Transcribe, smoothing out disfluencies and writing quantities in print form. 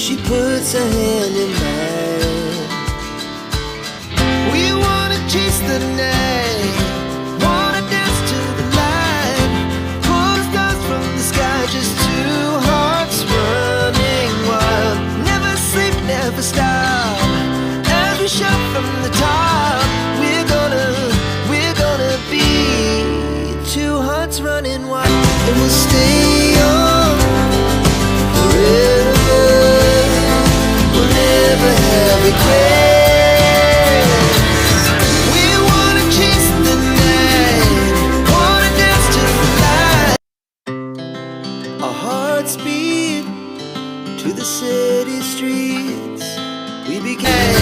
she puts her hand in mine. We wanna chase the night, wanna dance to the light, pull the stars from the sky, just two hearts running wild. Never sleep, never stop, as we shout from the top. We're gonna be two hearts running wild, and we'll stay young forever. We'll never have regrets. We wanna chase the night, wanna dance to the light. Our hearts beat to the city streets. We began